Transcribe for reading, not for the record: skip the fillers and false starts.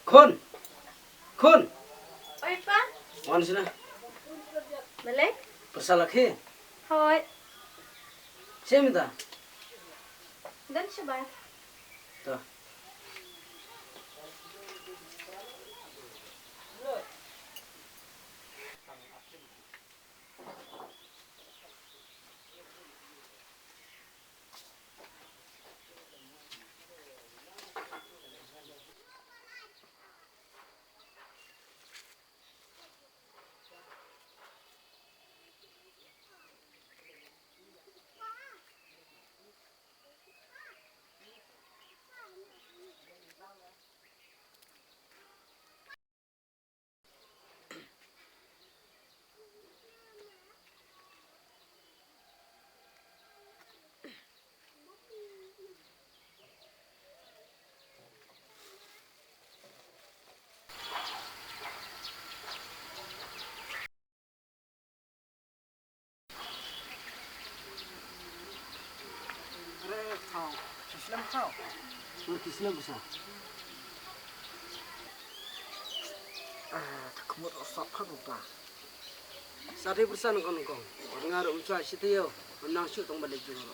Khôn, khôn. Oi, Pa. Mana sih? Balik? Bersalah ke? Hoi. Siapa minta? Dan siya ba? Tuh. Islam kau. Kisah besar. Tak kemur osap lupa. Sari bersama kau. Orang Arab musuh situ yo. Menang syut tong balik juga.